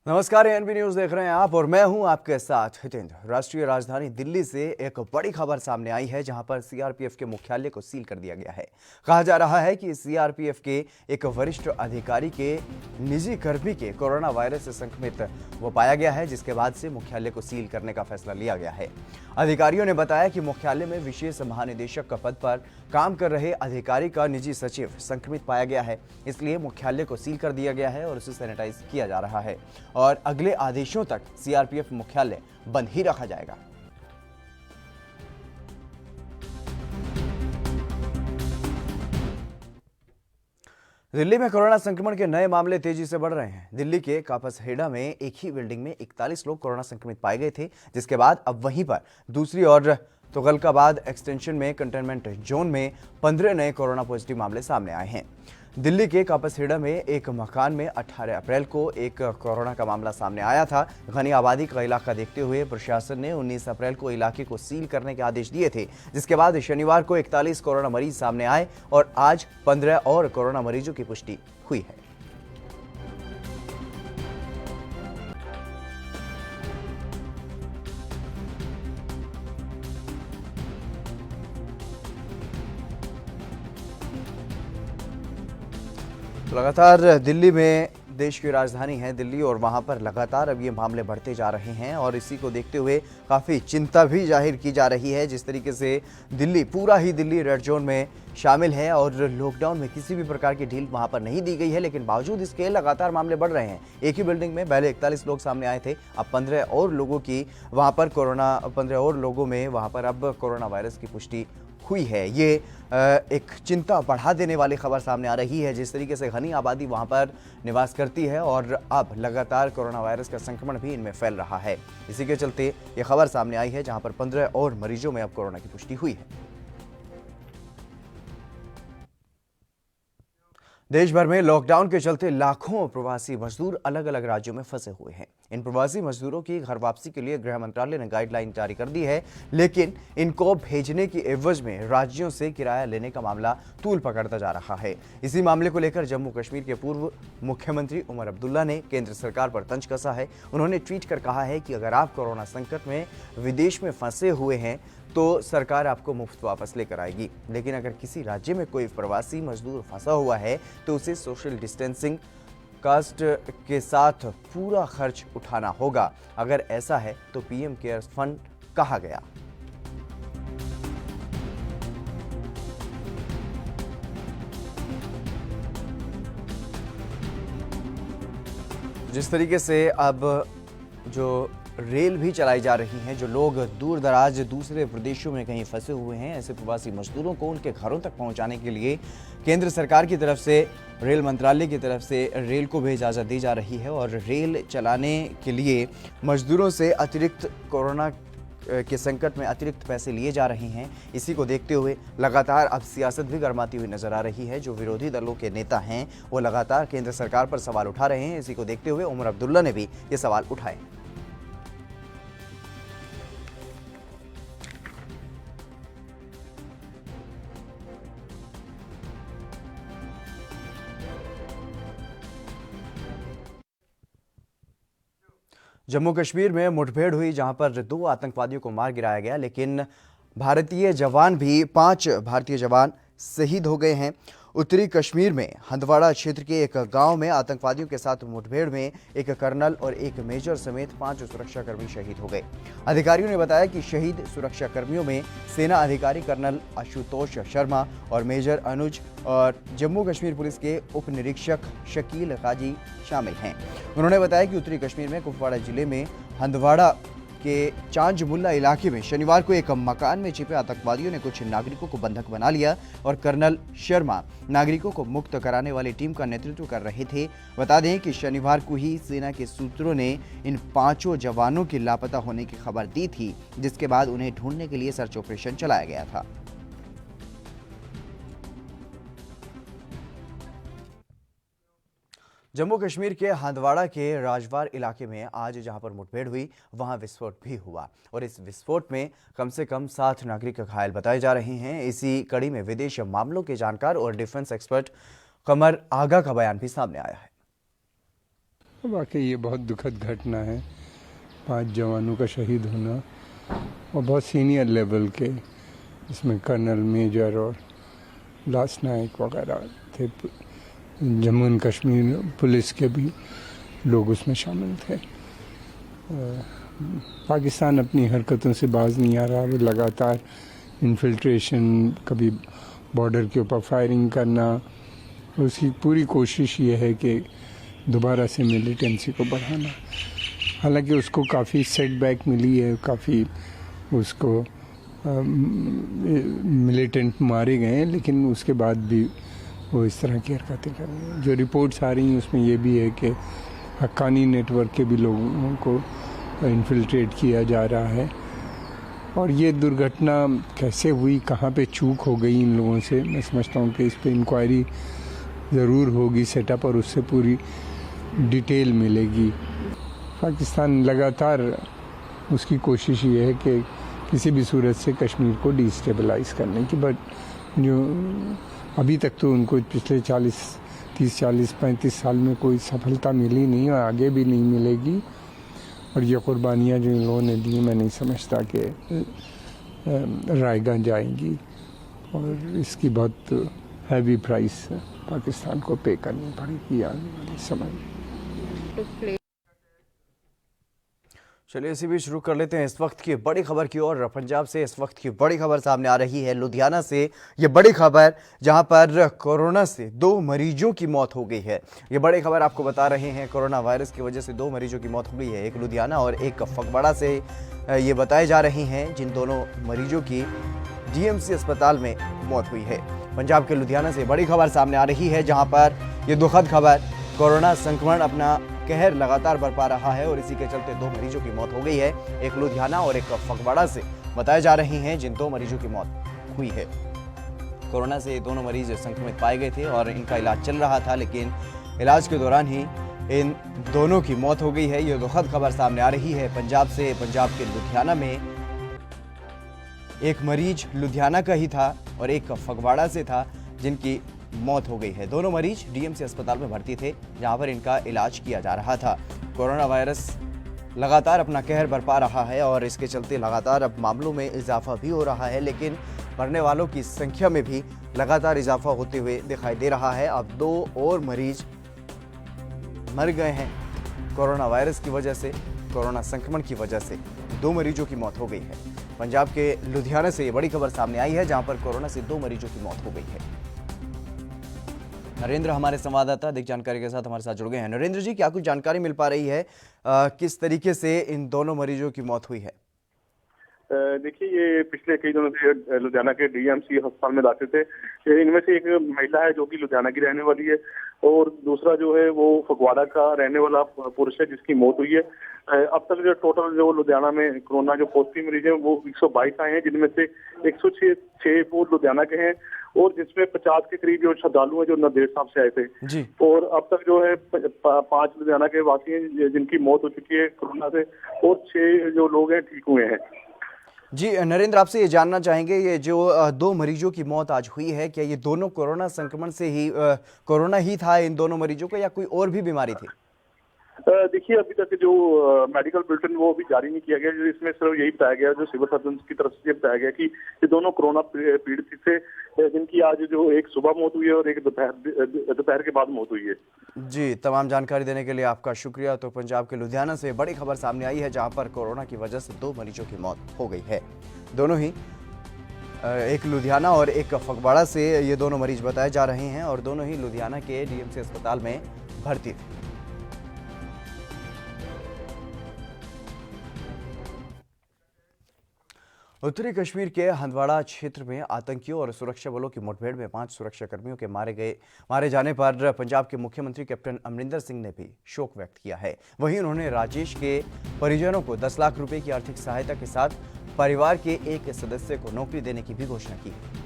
नमस्कार, ANB news देख रहे हैं आप और मैं हूं आपके साथ हितेंद्र। राष्ट्रीय राजधानी दिल्ली से एक बड़ी खबर सामने आई है, जहां पर सीआरपीएफ के मुख्यालय को सील कर दिया गया है। कहा जा रहा है कि सीआरपीएफ के एक वरिष्ठ अधिकारी के निजी कर्मी के कोरोना वायरस से संक्रमित वो पाया गया है, जिसके बाद से मुख्यालय को सील करने का फैसला लिया गया है। अधिकारियों ने बताया कि मुख्यालय में विशेष महानिदेशक का पद पर काम कर रहे अधिकारी का निजी सचिव संक्रमित पाया गया है, इसलिए मुख्यालय को सील कर दिया गया है और उसे सैनिटाइज किया जा रहा है और अगले आदेशों तक सीआरपीएफ मुख्यालय बंद ही रखा जाएगा। दिल्ली में कोरोना संक्रमण के नए मामले तेजी से बढ़ रहे हैं। दिल्ली के कापसहेड़ा में एक ही बिल्डिंग में 41 लोग कोरोना संक्रमित पाए गए थे, जिसके बाद अब वहीं पर दूसरी ओर तुगलकाबाद एक्सटेंशन में कंटेनमेंट जोन में 15 नए कोरोना पॉजिटिव मामले सामने आए हैं। दिल्ली के कापसहेड़ा में एक मकान में 18 अप्रैल को एक कोरोना का मामला सामने आया था। घनी आबादी का इलाका देखते हुए प्रशासन ने 19 अप्रैल को इलाके को सील करने के आदेश दिए थे, जिसके बाद शनिवार को 41 कोरोना मरीज सामने आए और आज 15 और कोरोना मरीजों की पुष्टि हुई है। लगातार दिल्ली में देश की राजधानी है दिल्ली और वहां पर लगातार अब ये मामले बढ़ते जा रहे हैं और इसी को देखते हुए काफ़ी चिंता भी जाहिर की जा रही है। जिस तरीके से दिल्ली पूरा ही दिल्ली रेड जोन में शामिल है और लॉकडाउन में किसी भी प्रकार की ढील वहां पर नहीं दी गई है, लेकिन बावजूद इसके लगातार मामले बढ़ रहे हैं। एक ही बिल्डिंग में पहले 41 लोग सामने आए थे, अब 15 और लोगों की वहां पर 15 और लोगों में वहां पर अब कोरोना वायरस की पुष्टि हुई है। ये एक चिंता बढ़ा देने वाली खबर सामने आ रही है। जिस तरीके से घनी आबादी वहां पर निवास करती है और अब लगातार कोरोना वायरस का संक्रमण भी इनमें फैल रहा है, इसी के चलते ये खबर सामने आई है, जहां पर 15 और मरीजों में अब कोरोना की पुष्टि हुई है। देश भर में लॉकडाउन के चलते लाखों प्रवासी मजदूर अलग अलग राज्यों में फंसे हुए हैं। इन प्रवासी मजदूरों की घर वापसी के लिए गृह मंत्रालय ने गाइडलाइन जारी कर दी है, लेकिन इनको भेजने की एवज में राज्यों से किराया लेने का मामला तूल पकड़ता जा रहा है। इसी मामले को लेकर जम्मू कश्मीर के पूर्व मुख्यमंत्री उमर अब्दुल्ला ने केंद्र सरकार पर तंज कसा है। उन्होंने ट्वीट कर कहा है कि अगर आप कोरोना संकट में विदेश में फंसे हुए हैं तो सरकार आपको मुफ्त वापस लेकर आएगी, लेकिन अगर किसी राज्य में कोई प्रवासी मजदूर फंसा हुआ है तो उसे सोशल डिस्टेंसिंग कास्ट के साथ पूरा खर्च उठाना होगा। अगर ऐसा है तो पीएम केयर्स फंड कहा गया। जिस तरीके से अब जो रेल भी चलाई जा रही हैं, जो लोग दूर दराज दूसरे प्रदेशों में कहीं फंसे हुए हैं, ऐसे प्रवासी मजदूरों को उनके घरों तक पहुंचाने के लिए केंद्र सरकार की तरफ से, रेल मंत्रालय की तरफ से रेल को भी इजाज़त दी जा रही है और रेल चलाने के लिए मजदूरों से अतिरिक्त कोरोना के संकट में अतिरिक्त पैसे लिए जा रहे हैं। इसी को देखते हुए लगातार अब सियासत भी गर्माती हुई नजर आ रही है। जो विरोधी दलों के नेता हैं वो लगातार केंद्र सरकार पर सवाल उठा रहे हैं। इसी को देखते हुए उमर अब्दुल्ला ने भी ये सवाल उठाए। जम्मू कश्मीर में मुठभेड़ हुई, जहां पर 2 आतंकवादियों को मार गिराया गया, लेकिन 5 भारतीय जवान शहीद हो गए हैं। उत्तरी कश्मीर में हंदवाड़ा क्षेत्र के एक गांव में आतंकवादियों के साथ मुठभेड़ में एक कर्नल और एक मेजर समेत 5 सुरक्षाकर्मी शहीद हो गए। अधिकारियों ने बताया कि शहीद सुरक्षाकर्मियों में सेना अधिकारी कर्नल आशुतोष शर्मा और मेजर अनुज और जम्मू कश्मीर पुलिस के उप निरीक्षक शकील काजी शामिल हैं। उन्होंने बताया कि उत्तरी कश्मीर में कुपवाड़ा जिले में हंदवाड़ा के चांजमुल्ला इलाके में शनिवार को एक मकान में छिपे आतंकवादियों ने कुछ नागरिकों को बंधक बना लिया और कर्नल शर्मा नागरिकों को मुक्त कराने वाली टीम का नेतृत्व कर रहे थे। बता दें कि शनिवार को ही सेना के सूत्रों ने इन 5 जवानों के लापता होने की खबर दी थी, जिसके बाद उन्हें ढूंढने के लिए सर्च ऑपरेशन चलाया गया था। जम्मू कश्मीर के हंदवाड़ा के राजवार इलाके में आज जहां पर मुठभेड़ हुई, वहां विस्फोट भी हुआ और इस विस्फोट में कम से कम 7 नागरिक घायल बताए जा रहे हैं। इसी कड़ी में विदेश मामलों के जानकार और डिफेंस एक्सपर्ट कमर आगा का बयान भी सामने आया है। वाकई ये बहुत दुखद घटना है, 5 जवानों का शहीद होना और बहुत सीनियर लेवल के, इसमें कर्नल, मेजर और लांस नायक वगैरह थे। जम्मू एंड कश्मीर पुलिस के भी लोग उसमें शामिल थे। पाकिस्तान अपनी हरकतों से बाज नहीं आ रहा, वो लगातार इन्फिल्ट्रेशन, कभी बॉर्डर के ऊपर फायरिंग करना, उसकी पूरी कोशिश ये है कि दोबारा से मिलिटेंसी को बढ़ाना। हालांकि उसको काफ़ी सेटबैक मिली है, काफ़ी उसको मिलिटेंट मारे गए हैं, लेकिन उसके बाद भी वो इस तरह की हरकतें कर रहे हैं। जो रिपोर्ट्स आ रही हैं उसमें ये भी है कि हक्कानी नेटवर्क के भी लोगों को इन्फिल्ट्रेट किया जा रहा है। और ये दुर्घटना कैसे हुई, कहाँ पे चूक हो गई इन लोगों से, मैं समझता हूँ कि इस पर इंक्वायरी ज़रूर होगी सेटअप, और उससे पूरी डिटेल मिलेगी। पाकिस्तान लगातार उसकी कोशिश ये है कि किसी भी सूरत से कश्मीर को डिस्टेबलाइज करने की, बट जो अभी तक तो उनको पिछले 30-40-35 साल में कोई सफलता मिली नहीं और आगे भी नहीं मिलेगी। और ये कुर्बानियाँ जो इन लोगों ने दी, मैं नहीं समझता कि रायगा जाएंगी, और इसकी बहुत हैवी प्राइस पाकिस्तान को पे करनी पड़ेगी आने वाले समय में। चलिए इसी बीच शुरू कर लेते हैं इस वक्त की बड़ी खबर की ओर। पंजाब से इस वक्त की बड़ी खबर सामने आ रही है, लुधियाना से ये बड़ी खबर, जहां पर कोरोना से 2 मरीजों की मौत हो गई है। ये बड़ी खबर आपको बता रहे हैं, कोरोना वायरस की वजह से 2 मरीजों की मौत हो गई है, एक लुधियाना और एक फगवाड़ा से ये बताए जा रही हैं, जिन दोनों मरीजों की डीएमसी अस्पताल में मौत हुई है। पंजाब के लुधियाना से बड़ी खबर सामने आ रही है, जहां पर ये दुखद खबर, कोरोना संक्रमण अपना कहर लगातार बरपा रहा है और इसी के चलते 2 मरीजों की मौत हो गई है, एक लुधियाना और एक फगवाड़ा से बताए जा रहे हैं, जिन 2 मरीजों की मौत हुई है। कोरोना से दोनों मरीज संक्रमित पाए गए थे और इनका इलाज चल रहा था, लेकिन इलाज के दौरान ही इन दोनों की मौत हो गई है। ये दुखद खबर सामने आ रही है पंजाब से। पंजाब के लुधियाना में एक मरीज लुधियाना का ही था और एक फगवाड़ा से था, जिनकी मौत हो गई है। दोनों मरीज डीएमसी अस्पताल में भर्ती थे, जहां पर इनका इलाज किया जा रहा था। कोरोना वायरस लगातार अपना कहर बरपा रहा है और इसके चलते लगातार अब मामलों में इजाफा भी हो रहा है, लेकिन मरने वालों की संख्या में भी लगातार इजाफा होते हुए दिखाई दे रहा है। अब 2 और मरीज मर गए हैं कोरोना वायरस की वजह से, कोरोना संक्रमण की वजह से 2 मरीजों की मौत हो गई है। पंजाब के लुधियाना से ये बड़ी खबर सामने आई है, जहां पर कोरोना से 2 मरीजों की मौत हो गई है। नरेंद्र हमारे संवाददाता अधिक जानकारी के साथ हमारे साथ जुड़ गए हैं। नरेंद्र जी, क्या कुछ जानकारी मिल पा रही है, किस तरीके से इन दोनों मरीजों की मौत हुई है? देखिए, ये पिछले कई दिनों से लुधियाना के डीएमसी अस्पताल में दाखिल थे। इनमें से एक महिला है जो कि लुधियाना की रहने वाली है, और दूसरा जो है वो फगवाड़ा का रहने वाला पुरुष है, जिसकी मौत हुई है। अब तक जो टोटल जो लुधियाना में कोरोना जो पॉजिटिव मरीज हैं वो 122 आए हैं, जिनमें से 106 वो लुधियाना के हैं, और जिसमें 50 के करीब जो श्रद्धालु हैं जो नांदेड़ साहब से आए थे जी। और अब तक जो है 5 लुधियाना के वासी हैं जिनकी मौत हो चुकी है कोरोना से, और 6 जो लोग हैं ठीक हुए हैं। जी नरेंद्र, आपसे ये जानना चाहेंगे, ये जो 2 मरीजों की मौत आज हुई है, क्या ये दोनों कोरोना संक्रमण से ही कोरोना ही था इन दोनों मरीजों को, या कोई और भी बीमारी थी? देखिए, अभी तक जो मेडिकल बुलेटिन वो अभी जारी नहीं किया गया, इसमें सिर्फ यही बताया गया, जो सिविल सर्जन की तरफ से बताया गया कि ये दोनों कोरोना पीड़ित थे, जिनकी आज जो एक सुबह मौत हुई है और एक दोपहर के बाद मौत हुई है। जी, तमाम जानकारी देने के लिए आपका शुक्रिया। तो पंजाब के लुधियाना से बड़ी खबर सामने आई है, जहां पर कोरोना की वजह से 2 मरीजों की मौत हो गई है। दोनों ही, एक लुधियाना और एक फगवाड़ा से ये दोनों मरीज बताए जा रहे हैं, और दोनों ही लुधियाना के डीएमसी अस्पताल में भर्ती थे। उत्तरी कश्मीर के हंदवाड़ा क्षेत्र में आतंकियों और सुरक्षा बलों की मुठभेड़ में 5 सुरक्षाकर्मियों के मारे जाने पर पंजाब के मुख्यमंत्री कैप्टन अमरिंदर सिंह ने भी शोक व्यक्त किया है। वहीं उन्होंने राजेश के परिजनों को 10 लाख रुपए की आर्थिक सहायता के साथ परिवार के एक सदस्य को नौकरी देने की भी घोषणा की है।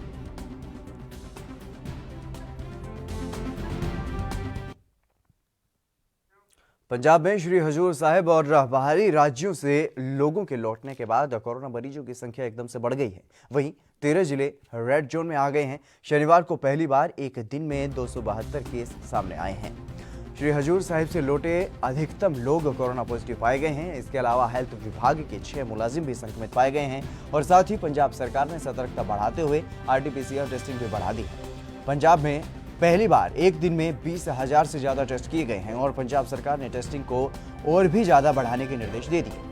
पंजाब में श्री हजूर साहिब और बाहरी राज्यों से लोगों के लौटने के बाद कोरोना मरीजों की संख्या एकदम से बढ़ गई है। वहीं 13 जिले रेड जोन में आ गए हैं। शनिवार को पहली बार एक दिन में 272 केस सामने आए हैं। श्री हजूर साहिब से लौटे अधिकतम लोग कोरोना पॉजिटिव पाए गए हैं। इसके अलावा हेल्थ विभाग के 6 मुलाजिम भी संक्रमित पाए गए हैं और साथ ही पंजाब सरकार ने सतर्कता बढ़ाते हुए RT-PCR टेस्टिंग भी बढ़ा दी है। पंजाब में पहली बार एक दिन में 20,000 से ज्यादा टेस्ट किए गए हैं और पंजाब सरकार ने टेस्टिंग को और भी ज्यादा बढ़ाने के निर्देश दे दिए।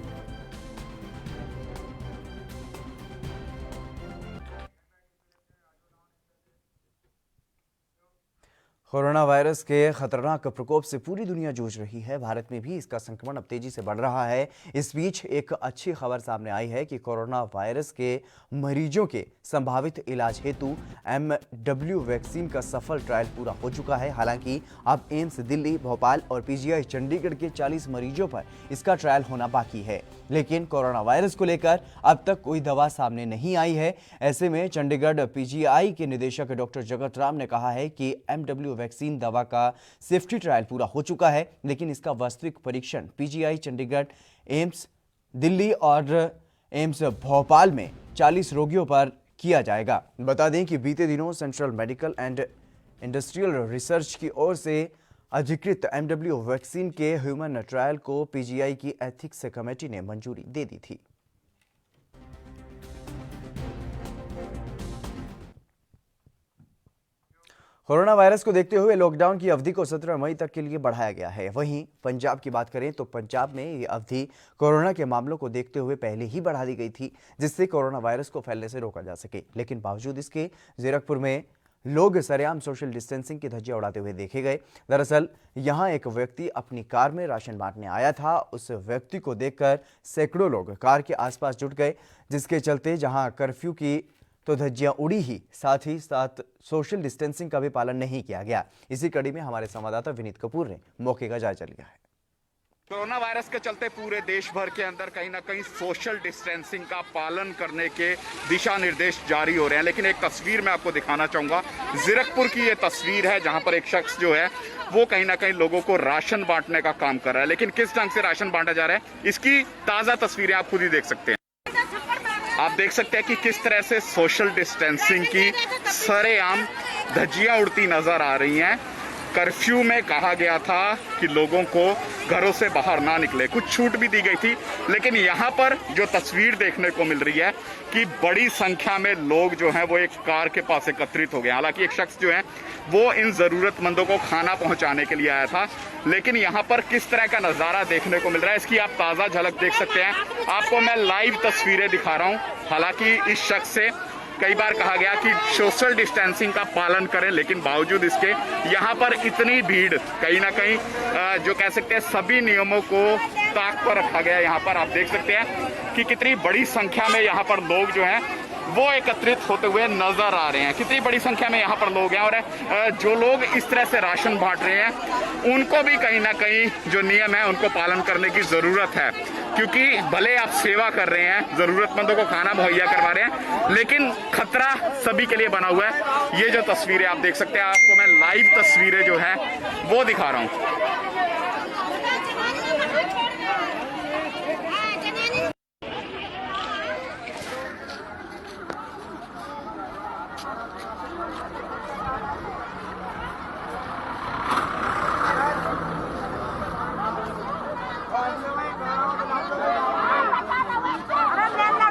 कोरोना वायरस के खतरनाक प्रकोप से पूरी दुनिया जूझ रही है। भारत में भी इसका संक्रमण अब तेजी से बढ़ रहा है। इस बीच एक अच्छी खबर सामने आई है कि कोरोना वायरस के मरीजों के संभावित इलाज हेतु MW वैक्सीन का सफल ट्रायल पूरा हो चुका है। हालांकि अब एम्स दिल्ली, भोपाल और PGI चंडीगढ़ के 40 मरीजों पर इसका ट्रायल होना बाकी है। लेकिन कोरोना वायरस को लेकर अब तक कोई दवा सामने नहीं आई है। ऐसे में चंडीगढ़ PGI के निदेशक डॉक्टर जगत राम ने कहा है कि MW वैक्सीन दवा का सेफ्टी ट्रायल पूरा हो चुका है, लेकिन इसका वास्तविक परीक्षण PGI चंडीगढ़, एम्स दिल्ली और एम्स भोपाल में 40 रोगियों पर किया जाएगा। बता दें कि बीते दिनों central medical and industrial research की ओर से अधिकृत MW वैक्सीन के ह्यूमन ट्रायल को PGI की एथिक्स कमेटी ने मंजूरी दे दी थी। कोरोना वायरस को देखते हुए लॉकडाउन की अवधि को 17 मई तक के लिए बढ़ाया गया है। वहीं पंजाब की बात करें तो पंजाब में ये अवधि कोरोना के मामलों को देखते हुए पहले ही बढ़ा दी गई थी, जिससे कोरोना वायरस को फैलने से रोका जा सके। लेकिन बावजूद इसके जीरकपुर में लोग सरेआम सोशल डिस्टेंसिंग की धज्जियां उड़ाते हुए देखे गए। दरअसल यहां एक व्यक्ति अपनी कार में राशन बांटने आया था। उस व्यक्ति को देखकर सैकड़ों लोग कार के आसपास जुट गए, जिसके चलते जहां कर्फ्यू की तो धज्जियां उड़ी ही साथ सोशल डिस्टेंसिंग का भी पालन नहीं किया गया। इसी कड़ी में हमारे संवाददाता विनीत कपूर ने मौके का जायजा लिया है। कोरोना वायरस के चलते पूरे देश भर के अंदर कहीं ना कहीं सोशल डिस्टेंसिंग का पालन करने के दिशा निर्देश जारी हो रहे हैं, लेकिन एक तस्वीर मैं आपको दिखाना चाहूंगा। जीरकपुर की ये तस्वीर है जहां पर एक शख्स जो है वो कहीं ना कहीं लोगों को राशन बांटने का काम कर रहा है, लेकिन किस ढंग से राशन बांटा जा रहा है इसकी ताजा तस्वीरें आप खुद ही देख सकते हैं। आप देख सकते हैं कि किस तरह से सोशल डिस्टेंसिंग की सरेआम धज्जियां उड़ती नजर आ रही हैं। कर्फ्यू में कहा गया था कि लोगों को घरों से बाहर ना निकले, कुछ छूट भी दी गई थी, लेकिन यहाँ पर जो तस्वीर देखने को मिल रही है कि बड़ी संख्या में लोग जो हैं वो एक कार के पास एकत्रित हो गए। हालांकि एक शख्स जो है वो इन जरूरतमंदों को खाना पहुंचाने के लिए आया था, लेकिन यहाँ पर किस तरह का नजारा देखने को मिल रहा है इसकी आप ताजा झलक देख सकते हैं। आपको मैं लाइव तस्वीरें दिखा रहा हूँ। हालांकि इस शख्स से कई बार कहा गया कि सोशल डिस्टेंसिंग का पालन करें, लेकिन बावजूद इसके यहाँ पर इतनी भीड़, कहीं ना कहीं जो कह सकते हैं सभी नियमों को ताक पर रखा गया। यहाँ पर आप देख सकते हैं कि कितनी बड़ी संख्या में यहाँ पर लोग जो हैं वो एकत्रित होते हुए नजर आ रहे हैं। कितनी बड़ी संख्या में यहाँ पर लोग हैं और जो लोग इस तरह से राशन बांट रहे हैं उनको भी कहीं ना कहीं जो नियम है उनको पालन करने की जरूरत है, क्योंकि भले आप सेवा कर रहे हैं, जरूरतमंदों को खाना मुहैया करवा रहे हैं, लेकिन खतरा सभी के लिए बना हुआ है। ये जो तस्वीरें आप देख सकते हैं, आपको मैं लाइव तस्वीरें जो है वो दिखा रहा हूँ।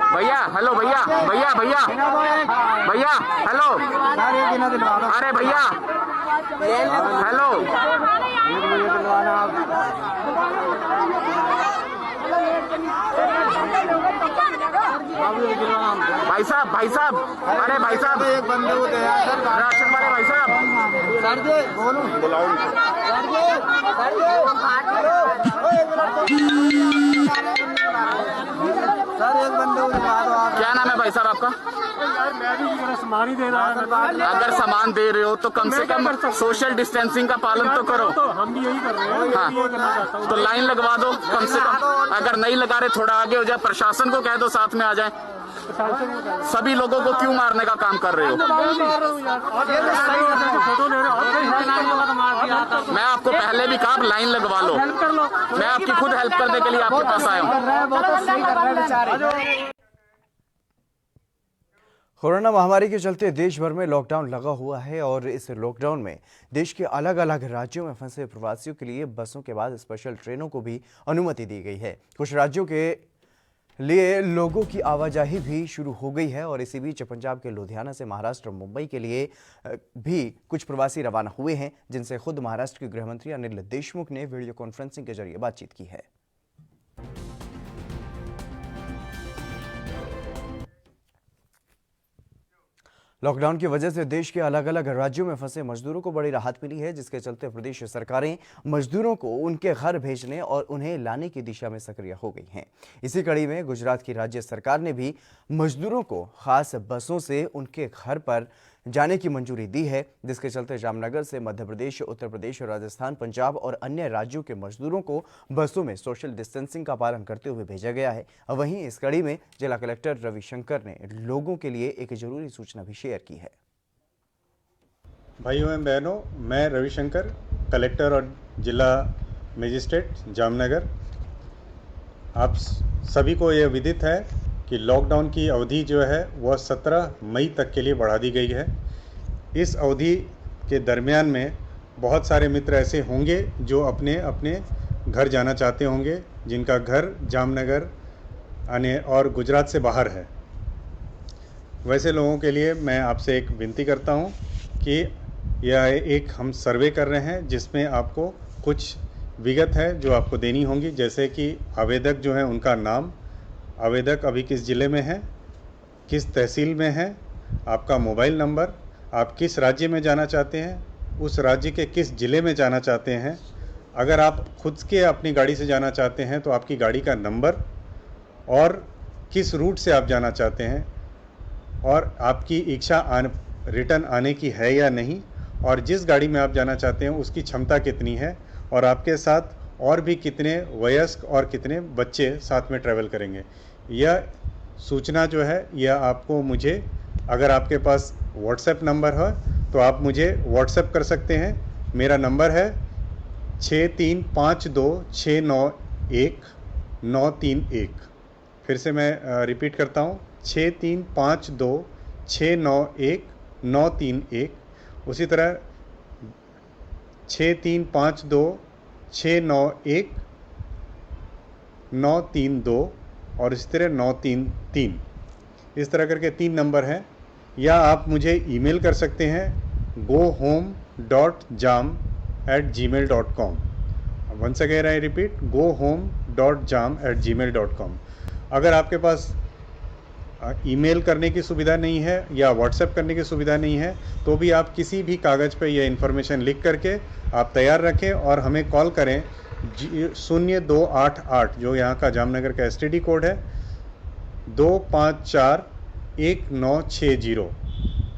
भैया हेलो, भैया भैया भैया भैया हेलो, अरे भैया हेलो, भाई साहब अरे भाई साहब एक बंदे को राशन वाले भाई साहब सर जी बोलो बुलाओ सर एक बंदे को दिखा दो। क्या नाम है भाई साहब आपका? यार मैं भी सामान ही दे रहा हूँ। अगर सामान दे रहे हो तो कम से कम सोशल डिस्टेंसिंग का पालन तो करो। तो हम भी यही कर रहे हैं। हाँ, तो लाइन लगवा दो कम से कम। अगर नहीं लगा रहे थोड़ा आगे हो जाए, प्रशासन को कह दो साथ में आ जाए। सभी लोगों को क्यों मारने का काम कर रहे हो? मैं आपको पहले भी कहा लाइन लगवा लो। मैं आपकी खुद हेल्प करने के लिए आपके पास आया हूँ। कोरोना महामारी के चलते देश भर में लॉकडाउन लगा हुआ है और इस लॉकडाउन में देश के अलग अलग राज्यों में फंसे प्रवासियों के लिए बसों के बाद स्पेशल ट्रेनों को भी अनुमति दी गई है। कुछ राज्यों के लिए लोगों की आवाजाही भी शुरू हो गई है और इसी बीच पंजाब के लुधियाना से महाराष्ट्र मुंबई के लिए भी कुछ प्रवासी रवाना हुए हैं, जिनसे खुद महाराष्ट्र के गृह मंत्री अनिल देशमुख ने वीडियो कॉन्फ्रेंसिंग के जरिए बातचीत की है। लॉकडाउन की वजह से देश के अलग अलग राज्यों में फंसे मजदूरों को बड़ी राहत मिली है, जिसके चलते प्रदेश सरकारें मजदूरों को उनके घर भेजने और उन्हें लाने की दिशा में सक्रिय हो गई हैं। इसी कड़ी में गुजरात की राज्य सरकार ने भी मजदूरों को खास बसों से उनके घर पर जाने की मंजूरी दी है, जिसके चलते जामनगर से मध्य प्रदेश, उत्तर प्रदेश, राजस्थान, पंजाब और अन्य राज्यों के मजदूरों को बसों में सोशल डिस्टेंसिंग का पालन करते हुए भेजा गया है। वहीं इस कड़ी में जिला कलेक्टर रविशंकर ने लोगों के लिए एक जरूरी सूचना भी शेयर की है। भाइयों एवं बहनों, मैं रविशंकर, कलेक्टर और जिला मजिस्ट्रेट जामनगर। आप सभी को यह विदित है कि लॉकडाउन की अवधि जो है वह 17 मई तक के लिए बढ़ा दी गई है। इस अवधि के दरमियान में बहुत सारे मित्र ऐसे होंगे जो अपने अपने घर जाना चाहते होंगे, जिनका घर जामनगर और गुजरात से बाहर है। वैसे लोगों के लिए मैं आपसे एक विनती करता हूं कि यह एक हम सर्वे कर रहे हैं, जिसमें आपको कुछ विगत है जो आपको देनी होंगी, जैसे कि आवेदक जो है उनका नाम, आवेदक अभी किस ज़िले में है, किस तहसील में है, आपका मोबाइल नंबर, आप किस राज्य में जाना चाहते हैं, उस राज्य के किस ज़िले में जाना चाहते हैं। अगर आप खुद के अपनी गाड़ी से जाना चाहते हैं तो आपकी गाड़ी का नंबर और किस रूट से आप जाना चाहते हैं और आपकी इच्छा रिटर्न आने की है या नहीं, और जिस गाड़ी में आप जाना चाहते हैं उसकी क्षमता कितनी है और आपके साथ और भी कितने वयस्क और कितने बच्चे साथ में ट्रैवल करेंगे। यह सूचना जो है यह आपको मुझे, अगर आपके पास व्हाट्सएप नंबर है तो आप मुझे व्हाट्सएप कर सकते हैं। मेरा नंबर है 6352691931। फिर से मैं रिपीट करता हूँ, 6352691931। उसी तरह 6352691932 और इस तरह 933, इस तरह करके 3 नंबर हैं। या आप मुझे ईमेल कर सकते हैं gohome.jam@gmail.com। Once again I repeat, gohome.jam@gmail.com। अगर आपके पास ईमेल करने की सुविधा नहीं है या व्हाट्सएप करने की सुविधा नहीं है तो भी आप किसी भी कागज़ पे यह इन्फॉर्मेशन लिख करके आप तैयार रखें और हमें कॉल करें 0288, जो यहाँ का जामनगर का STD कोड है, 2541960।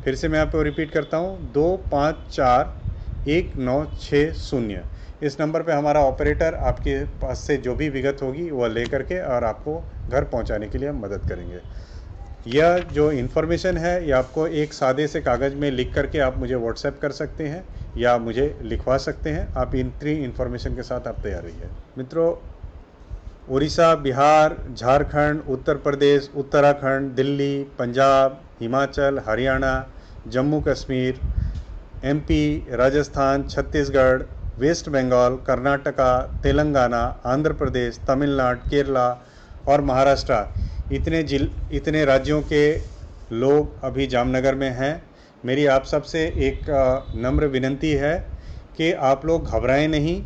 फिर से मैं आपको रिपीट करता हूँ, 2541960। इस नंबर पे हमारा ऑपरेटर आपके पास से जो भी विगत होगी वह ले करके और आपको घर पहुँचाने के लिए मदद करेंगे। यह जो इन्फॉर्मेशन है यह आपको एक सादे से कागज़ में लिख करके आप मुझे व्हाट्सएप कर सकते हैं या मुझे लिखवा सकते हैं। आप इन 3 इन्फॉर्मेशन के साथ आप तैयार रहिए। मित्रों, उड़ीसा, बिहार, झारखंड, उत्तर प्रदेश, उत्तराखंड, दिल्ली, पंजाब, हिमाचल, हरियाणा, जम्मू कश्मीर, MP, राजस्थान, छत्तीसगढ़, वेस्ट बंगाल, कर्नाटका, तेलंगाना, आंध्र प्रदेश, तमिलनाडु, केरला और महाराष्ट्र, इतने राज्यों के लोग अभी जामनगर में हैं। मेरी आप सबसे एक नम्र विनती है कि आप लोग घबराएं नहीं।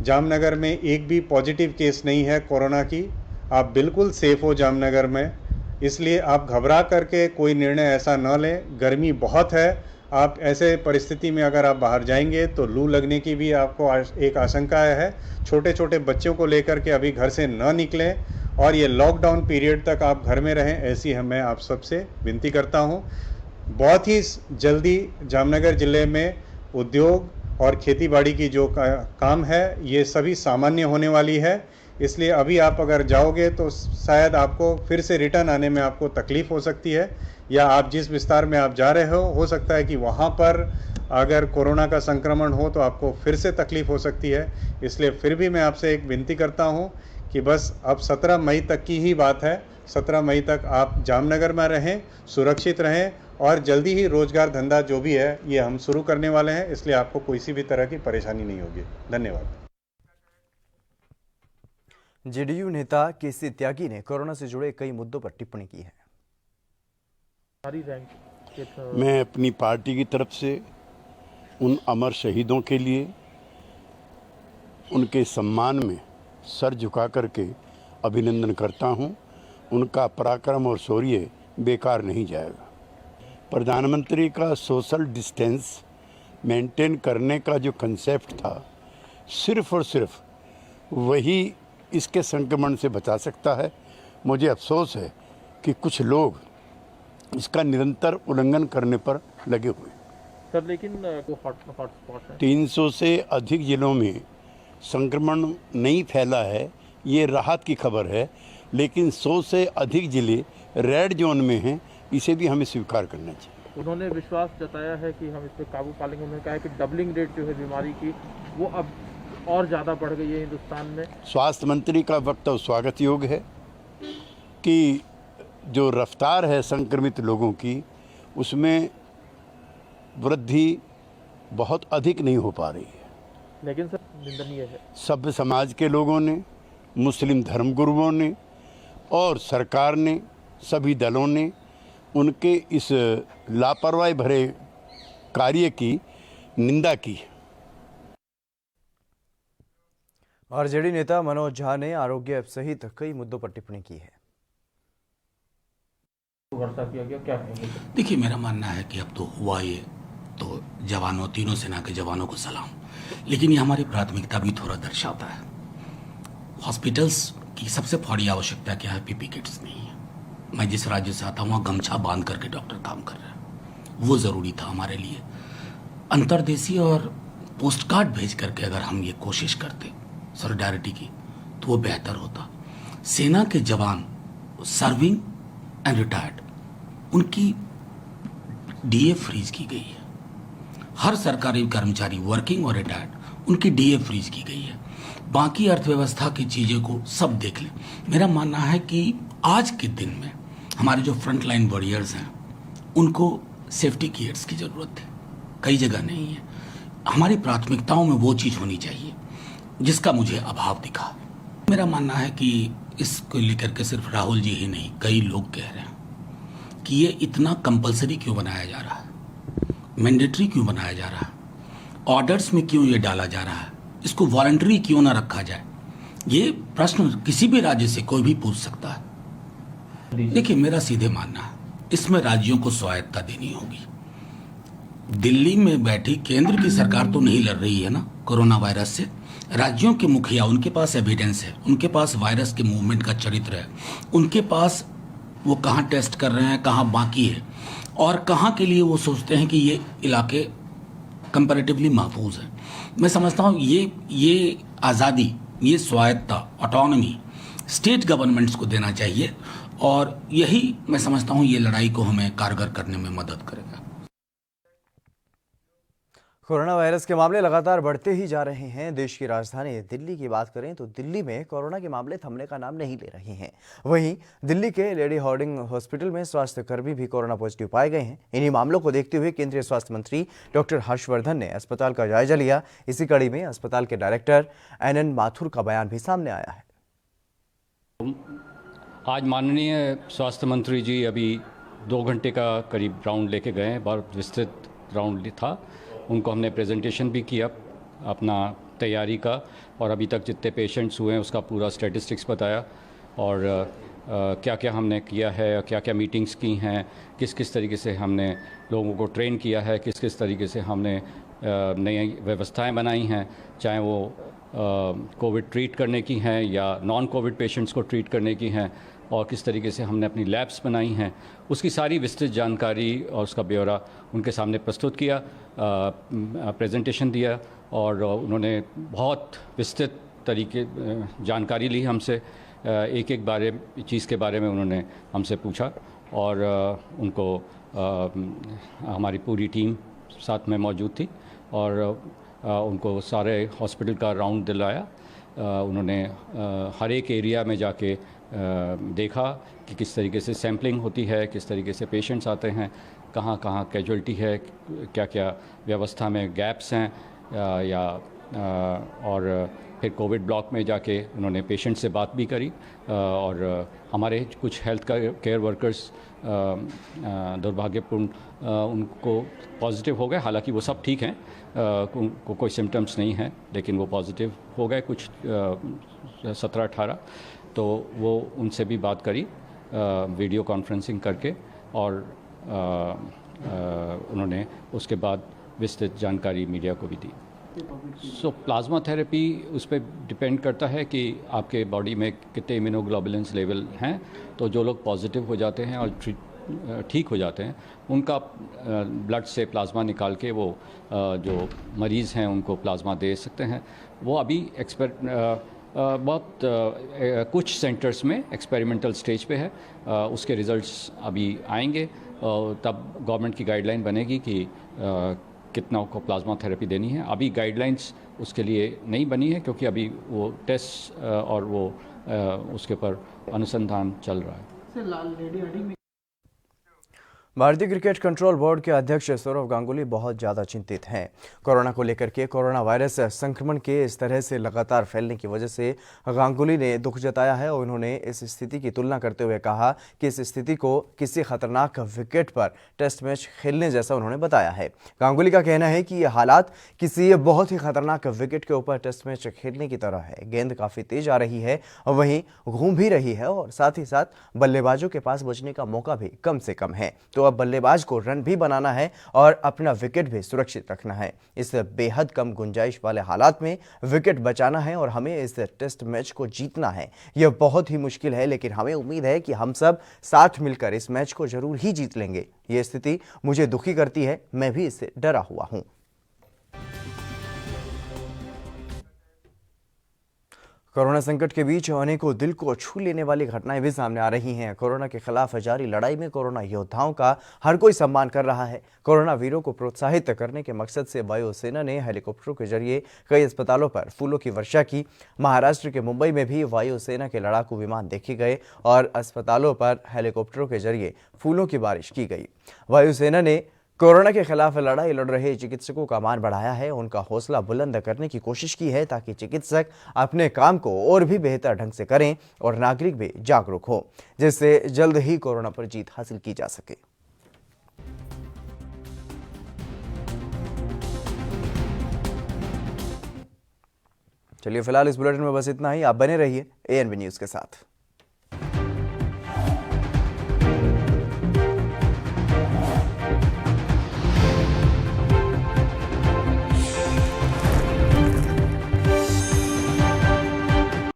जामनगर में एक भी पॉजिटिव केस नहीं है कोरोना की। आप बिल्कुल सेफ़ हो जामनगर में, इसलिए आप घबरा करके कोई निर्णय ऐसा न लें। गर्मी बहुत है, आप ऐसे परिस्थिति में अगर आप बाहर जाएंगे तो लू लगने की भी आपको एक आशंका है। छोटे छोटे बच्चों को लेकर के अभी घर से न निकलें और ये लॉकडाउन पीरियड तक आप घर में रहें, ऐसी मैं आप सबसे विनती करता हूँ। बहुत ही जल्दी जामनगर ज़िले में उद्योग और खेतीबाड़ी की जो काम है ये सभी सामान्य होने वाली है, इसलिए अभी आप अगर जाओगे तो शायद आपको फिर से रिटर्न आने में आपको तकलीफ़ हो सकती है, या आप जिस विस्तार में आप जा रहे हो सकता है कि वहाँ पर अगर कोरोना का संक्रमण हो तो आपको फिर से तकलीफ़ हो सकती है। इसलिए फिर भी मैं आपसे एक विनती करता हूँ कि बस अब 17 मई तक की ही बात है, 17 मई तक आप जामनगर में रहें, सुरक्षित रहें और जल्दी ही रोजगार धंधा जो भी है ये हम शुरू करने वाले हैं, इसलिए आपको कोई सी भी तरह की परेशानी नहीं होगी। धन्यवाद। जेडीयू नेता केसी त्यागी ने कोरोना से जुड़े कई मुद्दों पर टिप्पणी की है। मैं अपनी पार्टी की तरफ से उन अमर शहीदों के लिए उनके सम्मान में सर झुका करके अभिनंदन करता हूं। उनका पराक्रम और शौर्य बेकार नहीं जाएगा। प्रधानमंत्री का सोशल डिस्टेंस मेंटेन करने का जो कंसेप्ट था, सिर्फ और सिर्फ वही इसके संक्रमण से बचा सकता है। मुझे अफसोस है कि कुछ लोग इसका निरंतर उल्लंघन करने पर लगे हुए हैं। सर लेकिन हॉटस्पॉट है, 300 से अधिक जिलों में संक्रमण नहीं फैला है, ये राहत की खबर है, लेकिन 100 से अधिक जिले रेड जोन में हैं, इसे भी हमें स्वीकार करना चाहिए। उन्होंने विश्वास जताया है कि हम इस पर काबू पा लेंगे। उन्होंने कहा है कि डबलिंग रेट जो है बीमारी की वो अब और ज़्यादा बढ़ गई है हिंदुस्तान में। स्वास्थ्य मंत्री का वक्तव्य स्वागत योग्य है कि जो रफ्तार है संक्रमित लोगों की, उसमें वृद्धि बहुत अधिक नहीं हो पा रही है। लेकिन सर निंदनीय है, सभ्य समाज के लोगों ने, मुस्लिम धर्मगुरुओं ने और सरकार ने, सभी दलों ने उनके इस लापरवाही भरे कार्य की निंदा की है। और जेडी नेता मनोज झा ने आरोग्य ऐप सहित कई मुद्दों पर टिप्पणी की है। वर्षा किया गया, क्या कहेंगे? देखिए, मेरा मानना है कि अब तो हुआ ये, तो जवानों, तीनों सेना के जवानों को सलाम, लेकिन ये हमारी प्राथमिकता भी थोड़ा दर्शाता है। हॉस्पिटल्स की सबसे बड़ी आवश्यकता क्या है? पीपी किट्स नहीं है। मैं जिस राज्य से आता हूँ वहाँ गमछा बांध करके डॉक्टर काम कर रहे हैं, वो ज़रूरी था हमारे लिए। अंतर्देशीय और पोस्ट कार्ड भेज करके अगर हम ये कोशिश करते सॉलिडारिटी की, तो वो बेहतर होता। सेना के जवान सर्विंग एंड रिटायर्ड, उनकी डीए फ्रीज की गई है। हर सरकारी कर्मचारी वर्किंग और रिटायर्ड, उनकी डीए फ्रीज की गई है। बाकी अर्थव्यवस्था की चीज़ों को सब देख लें। मेरा मानना है कि आज के दिन में हमारे जो फ्रंट लाइन वॉरियर्स हैं, उनको सेफ्टी किट्स की ज़रूरत है, कई जगह नहीं है। हमारी प्राथमिकताओं में वो चीज़ होनी चाहिए जिसका मुझे अभाव दिखा। मेरा मानना है कि इसको लेकर के सिर्फ राहुल जी ही नहीं, कई लोग कह रहे हैं कि ये इतना कंपलसरी क्यों बनाया जा रहा है, मैंडेटरी क्यों बनाया जा रहा है, ऑर्डर्स में क्यों ये डाला जा रहा है, इसको वॉलंटरी क्यों ना रखा जाए। ये प्रश्न किसी भी राज्य से कोई भी पूछ सकता है। देखिए, मेरा सीधे मानना है, इसमें राज्यों को स्वायत्तता देनी होगी। दिल्ली में बैठी केंद्र की सरकार तो नहीं लड़ रही है ना कोरोना वायरस से। राज्यों के मुखिया, उनके पास एविडेंस है, उनके पास वायरस के मूवमेंट का चरित्र है, उनके पास वो कहाँ टेस्ट कर रहे हैं, कहाँ बाकी है, और कहाँ के लिए वो सोचते हैं कि ये इलाके कंपैरेटिवली महफूज हैं। मैं समझता हूँ ये आज़ादी, ये स्वायत्तता, ऑटोनॉमी स्टेट गवर्नमेंट्स को देना चाहिए, और यही मैं समझता हूँ ये लड़ाई को हमें कारगर करने में मदद करेगा। कोरोना वायरस के मामले लगातार बढ़ते ही जा रहे हैं। देश की राजधानी दिल्ली की बात करें तो दिल्ली में कोरोना के मामले थमने का नाम नहीं ले रहे हैं। वहीं दिल्ली के लेडी हार्डिंग हॉस्पिटल में स्वास्थ्यकर्मी भी कोरोना पॉजिटिव पाए गए हैं। इन्हीं मामलों को देखते हुए केंद्रीय स्वास्थ्य मंत्री डॉक्टर हर्षवर्धन ने अस्पताल का जायजा लिया। इसी कड़ी में अस्पताल के डायरेक्टर NN माथुर का बयान भी सामने आया है। आज माननीय स्वास्थ्य मंत्री जी अभी 2 घंटे का करीब राउंड लेके गए, बहुत विस्तृत राउंड था। उनको हमने प्रेजेंटेशन भी किया अपना तैयारी का, और अभी तक जितने पेशेंट्स हुए हैं उसका पूरा स्टैटिस्टिक्स बताया, और क्या क्या हमने किया है, क्या क्या मीटिंग्स की हैं, किस किस तरीके से हमने लोगों को ट्रेन किया है, किस किस तरीके से हमने नई व्यवस्थाएं बनाई हैं, चाहे वो कोविड ट्रीट करने की हैं या नॉन कोविड पेशेंट्स को ट्रीट करने की हैं, और किस तरीके से हमने अपनी लैब्स बनाई हैं, उसकी सारी विस्तृत जानकारी और उसका ब्यौरा उनके सामने प्रस्तुत किया, प्रेजेंटेशन दिया, और उन्होंने बहुत विस्तृत तरीके जानकारी ली हमसे। एक एक चीज़ के बारे में उन्होंने हमसे पूछा, और उनको हमारी पूरी टीम साथ में मौजूद थी, और उनको सारे हॉस्पिटल का राउंड दिलाया। उन्होंने हर एक एरिया में जाके देखा कि किस तरीके से सैम्पलिंग होती है, किस तरीके से पेशेंट्स आते हैं, कहाँ कहाँ कैजुअल्टी है, क्या क्या व्यवस्था में गैप्स हैं और फिर कोविड ब्लॉक में जाके उन्होंने पेशेंट से बात भी करी और हमारे कुछ हेल्थ केयर वर्कर्स दुर्भाग्यपूर्ण उनको पॉजिटिव हो गए। हालांकि वो सब ठीक हैं, उनको कोई सिम्टम्स नहीं हैं, लेकिन वो पॉजिटिव हो गए कुछ 17-18। तो वो उनसे भी बात करी वीडियो कॉन्फ्रेंसिंग करके और उन्होंने उसके बाद विस्तृत जानकारी मीडिया को भी दी। सो प्लाज्मा थेरेपी उस पर डिपेंड करता है कि आपके बॉडी में कितने इम्यूनोग्लोबुलिन्स लेवल हैं। तो जो लोग पॉजिटिव हो जाते हैं और ठीक हो जाते हैं, उनका ब्लड से प्लाज्मा निकाल के वो जो मरीज़ हैं उनको प्लाज्मा दे सकते हैं। वो अभी कुछ सेंटर्स में एक्सपेरिमेंटल स्टेज पे है। उसके रिज़ल्ट्स अभी आएंगे, तब गवर्नमेंट की गाइडलाइन बनेगी कि कितना को प्लाज्मा थेरेपी देनी है। अभी गाइडलाइंस उसके लिए नहीं बनी है क्योंकि अभी वो टेस्ट और वो उसके ऊपर अनुसंधान चल रहा है। भारतीय क्रिकेट कंट्रोल बोर्ड के अध्यक्ष सौरव गांगुली बहुत ज़्यादा चिंतित हैं। कोरोना को लेकर के कोरोना वायरस संक्रमण के इस तरह से लगातार फैलने की वजह से गांगुली ने दुख जताया है और उन्होंने इस स्थिति की तुलना करते हुए कहा कि इस स्थिति को किसी खतरनाक विकेट पर टेस्ट मैच खेलने जैसा उन्होंने बताया है। गांगुली का कहना है कि ये हालात किसी बहुत ही खतरनाक विकेट के ऊपर टेस्ट मैच खेलने की तरह है। गेंद काफ़ी तेज आ रही है और वहीं घूम भी रही है और साथ ही साथ बल्लेबाजों के पास बचने का मौका भी कम से कम है। तो अब बल्लेबाज को रन भी बनाना है और अपना विकेट भी सुरक्षित रखना है। इस बेहद कम गुंजाइश वाले हालात में विकेट बचाना है और हमें इस टेस्ट मैच को जीतना है। यह बहुत ही मुश्किल है, लेकिन हमें उम्मीद है कि हम सब साथ मिलकर इस मैच को जरूर ही जीत लेंगे। यह स्थिति मुझे दुखी करती है, मैं भी इससे डरा हुआ हूं। कोरोना संकट के बीच अनेकों दिल को छू लेने वाली घटनाएं भी सामने आ रही हैं। कोरोना के खिलाफ जारी लड़ाई में कोरोना योद्धाओं का हर कोई सम्मान कर रहा है। कोरोना वीरों को प्रोत्साहित करने के मकसद से वायुसेना ने हेलीकॉप्टरों के जरिए कई अस्पतालों पर फूलों की वर्षा की। महाराष्ट्र के मुंबई में भी वायुसेना के लड़ाकू विमान देखे गए और अस्पतालों पर हेलीकॉप्टरों के जरिए फूलों की बारिश की गई। वायुसेना ने कोरोना के खिलाफ लड़ाई लड़ रहे चिकित्सकों का मान बढ़ाया है, उनका हौसला बुलंद करने की कोशिश की है ताकि चिकित्सक अपने काम को और भी बेहतर ढंग से करें और नागरिक भी जागरूक हो, जिससे जल्द ही कोरोना पर जीत हासिल की जा सके। चलिए फिलहाल इस बुलेटिन में बस इतना ही। आप बने रहिए ANB न्यूज के साथ।